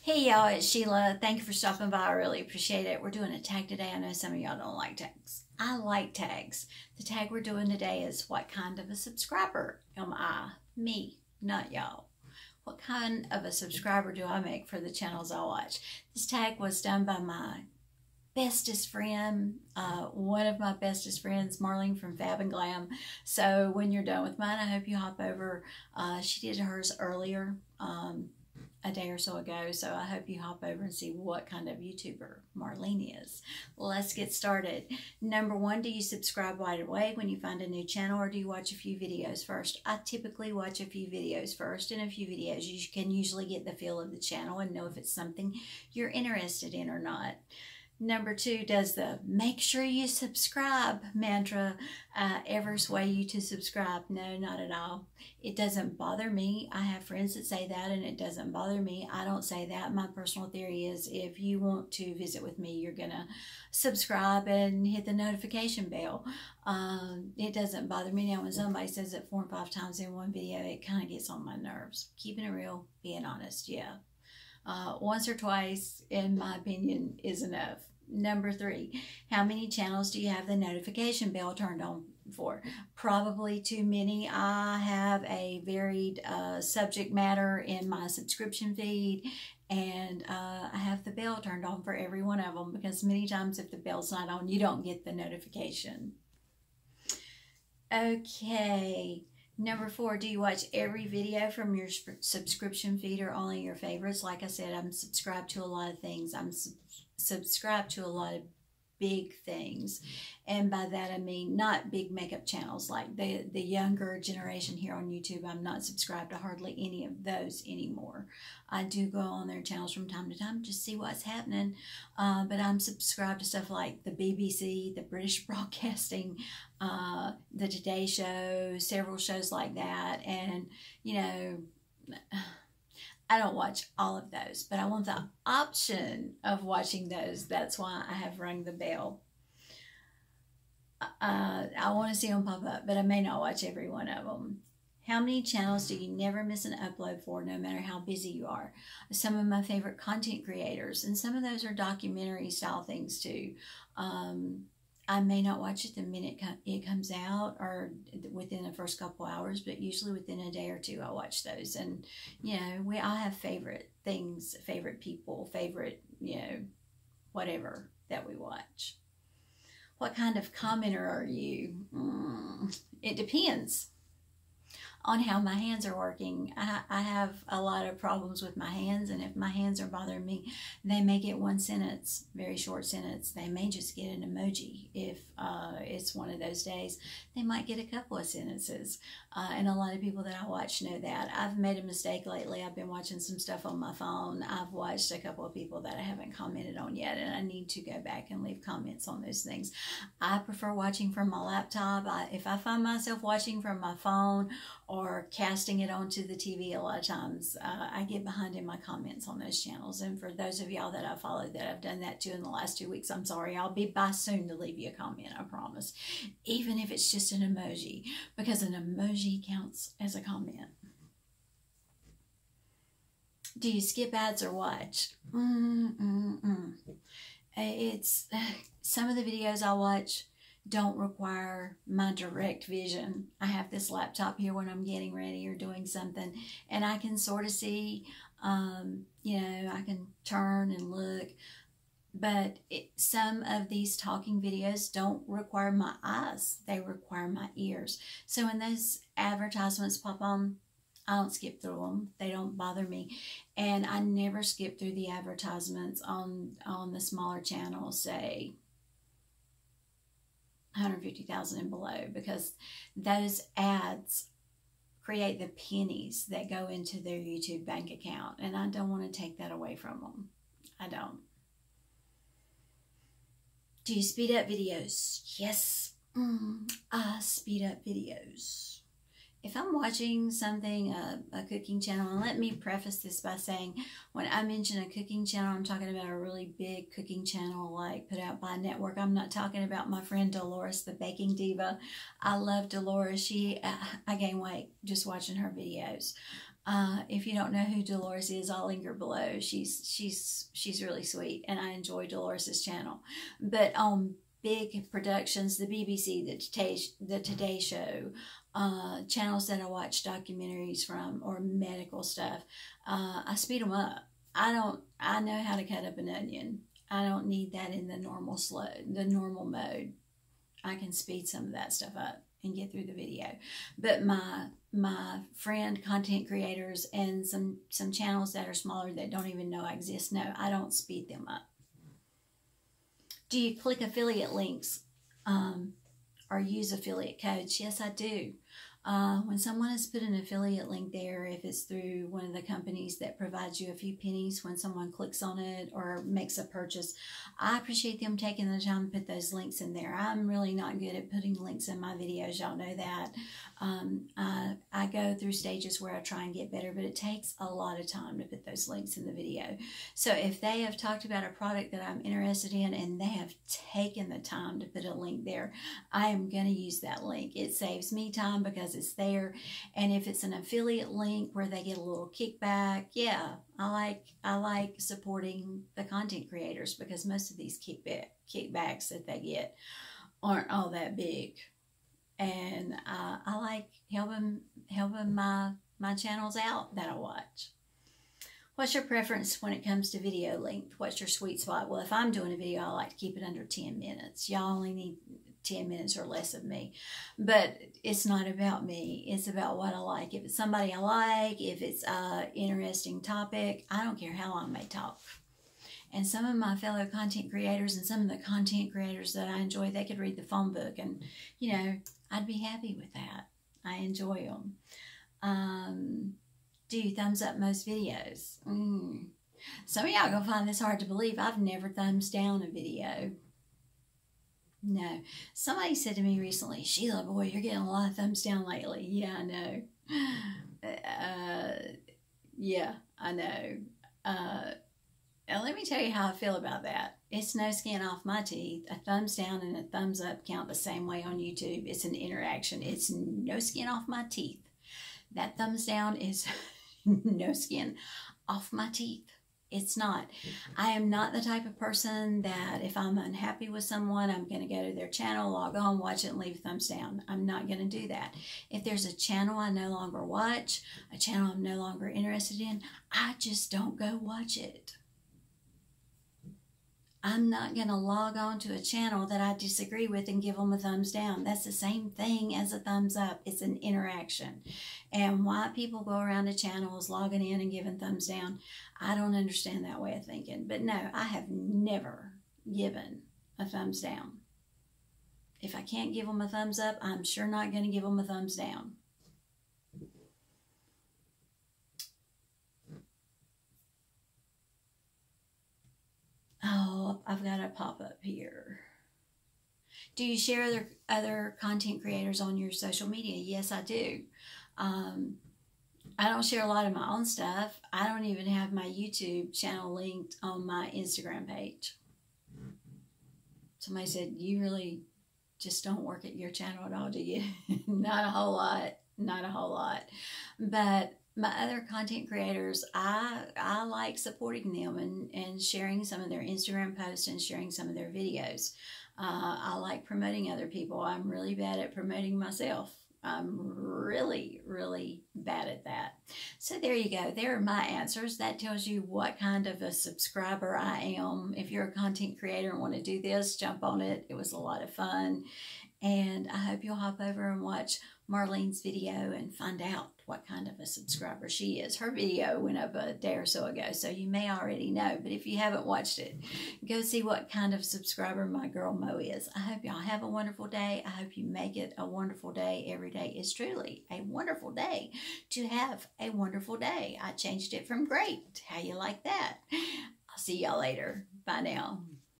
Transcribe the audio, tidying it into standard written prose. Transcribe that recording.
Hey y'all, it's Sheila. Thank you for stopping by. I really appreciate it. We're doing a tag today. I know some of y'all don't like tags. I like tags. The tag we're doing today is what kind of a subscriber am I? Me, not y'all. What kind of a subscriber do I make for the channels I watch? This tag was done by my bestest friend, one of my bestest friends, Marlene from Fab and Glam. So when you're done with mine, I hope you hop over. She did hers earlier. A day or so ago, so I hope you hop over and see what kind of YouTuber Marlene is. Well, let's get started. Number one, do you subscribe right away when you find a new channel, or do you watch a few videos first? I typically watch a few videos first. In a few videos, you can usually get the feel of the channel and know if it's something you're interested in or not. Number two, does the make sure you subscribe mantra ever sway you to subscribe? No, not at all. It doesn't bother me. I have friends that say that and it doesn't bother me. I don't say that. My personal theory is if you want to visit with me, you're going to subscribe and hit the notification bell. It doesn't bother me. Now, when somebody says it 4 and 5 times in one video, it kind of gets on my nerves. Keeping it real, being honest, yeah. Once or twice, in my opinion, is enough. Number three, how many channels do you have the notification bell turned on for? Probably too many. I have a varied subject matter in my subscription feed, and I have the bell turned on for every one of them because many times if the bell's not on, you don't get the notification. Okay. Number four, do you watch every video from your subscription feed or only your favorites? Like I said, I'm subscribed to a lot of things. I'm subscribed to a lot of big things. And by that I mean not big makeup channels like the younger generation here on YouTube. I'm not subscribed to hardly any of those anymore. I do go on their channels from time to time to see what's happening. But I'm subscribed to stuff like the BBC, the British Broadcasting, the Today Show, several shows like that. And, you know, I don't watch all of those, but I want the option of watching those. That's why I have rung the bell. I want to see them pop up, but I may not watch every one of them. How many channels do you never miss an upload for, no matter how busy you are? Some of my favorite content creators, and some of those are documentary style things too. I may not watch it the minute it comes out or within the first couple hours, but usually within a day or two I watch those. And, you know, we all have favorite things, favorite people, favorite, you know, whatever that we watch. What kind of commenter are you? It depends on how my hands are working. I have a lot of problems with my hands, and if my hands are bothering me, they may get one sentence, very short sentence. They may just get an emoji. If it's one of those days, they might get a couple of sentences. And a lot of people that I watch know that. I've made a mistake lately. I've been watching some stuff on my phone. I've watched a couple of people that I haven't commented on yet, and I need to go back and leave comments on those things. I prefer watching from my laptop. If I find myself watching from my phone or casting it onto the TV, a lot of times I get behind in my comments on those channels. And for those of y'all that I followed that I've done that to in the last 2 weeks, I'm sorry. I'll be by soon to leave you a comment, I promise. Even if it's just an emoji, because an emoji counts as a comment. Do you skip ads or watch? It's some of the videos I watch don't require my direct vision. I have this laptop here when I'm getting ready or doing something, and I can sort of see, you know, I can turn and look, but some of these talking videos don't require my eyes. They require my ears. So when those advertisements pop on, I don't skip through them. They don't bother me. And I never skip through the advertisements on the smaller channels, say 150,000 and below, because those ads create the pennies that go into their YouTube bank account, and I don't want to take that away from them. I don't. Do you speed up videos? Yes, I speed up videos. If I'm watching something, a cooking channel, and let me preface this by saying, when I mention a cooking channel, I'm talking about a really big cooking channel like put out by a network. I'm not talking about my friend Dolores, the baking diva. I love Dolores. I gain weight just watching her videos. If you don't know who Dolores is, I'll link her below. She's really sweet, and I enjoy Dolores's channel. But on big productions, the BBC, the Today Show, channels that I watch documentaries from, or medical stuff, I speed them up. I know how to cut up an onion. I don't need that in the normal mode. I can speed some of that stuff up and get through the video. But my friend content creators and some channels that are smaller that don't even know I exist, no, I don't speed them up. Do you click affiliate links or use affiliate codes? Yes, I do. When someone has put an affiliate link there, if it's through one of the companies that provides you a few pennies when someone clicks on it or makes a purchase, I appreciate them taking the time to put those links in there. I'm really not good at putting links in my videos. Y'all know that. I go through stages where I try and get better, but it takes a lot of time to put those links in the video. So if they have talked about a product that I'm interested in and they have taken the time to put a link there, I am going to use that link. It saves me time because it's there. And if it's an affiliate link where they get a little kickback, yeah, I like supporting the content creators because most of these kickbacks that they get aren't all that big. And I like helping my channels out that I watch. What's your preference when it comes to video length? What's your sweet spot? Well, if I'm doing a video, I like to keep it under 10 minutes. Y'all only need 10 minutes or less of me. But it's not about me. It's about what I like. If it's somebody I like, if it's an interesting topic, I don't care how long they talk. And some of my fellow content creators and some of the content creators that I enjoy, they could read the phone book. And, you know, I'd be happy with that. I enjoy them. Do you thumbs up most videos? Some of y'all gonna find this hard to believe. I've never thumbs down a video. No. Somebody said to me recently, Sheila, boy, you're getting a lot of thumbs down lately. Yeah, I know. Yeah, I know. And let me tell you how I feel about that. It's no skin off my teeth. A thumbs down and a thumbs up count the same way on YouTube. It's an interaction. It's no skin off my teeth. That thumbs down is no skin off my teeth. It's not. I am not the type of person that if I'm unhappy with someone, I'm going to go to their channel, log on, watch it, and leave a thumbs down. I'm not going to do that. If there's a channel I no longer watch, a channel I'm no longer interested in, I just don't go watch it. I'm not going to log on to a channel that I disagree with and give them a thumbs down. That's the same thing as a thumbs up. It's an interaction. And why people go around to channels logging in and giving thumbs down, I don't understand that way of thinking. But no, I have never given a thumbs down. If I can't give them a thumbs up, I'm sure not going to give them a thumbs down. Oh, I've got a pop-up here. Do you share other content creators on your social media? Yes, I do. I don't share a lot of my own stuff. I don't even have my YouTube channel linked on my Instagram page. Somebody said, you really just don't work at your channel at all, do you? Not a whole lot. Not a whole lot. But my other content creators, I like supporting them and sharing some of their Instagram posts and sharing some of their videos. I like promoting other people. I'm really bad at promoting myself. I'm really, really bad at that. So there you go. There are my answers. That tells you what kind of a subscriber I am. If you're a content creator and want to do this, jump on it. It was a lot of fun. And I hope you'll hop over and watch Marlene's video and find out what kind of a subscriber she is. Her video went up a day or so ago, so you may already know. But if you haven't watched it, go see what kind of subscriber my girl Mo is. I hope y'all have a wonderful day. I hope you make it a wonderful day. Every day is truly a wonderful day to have a wonderful day. I changed it from great. How you like that? I'll see y'all later. Bye now.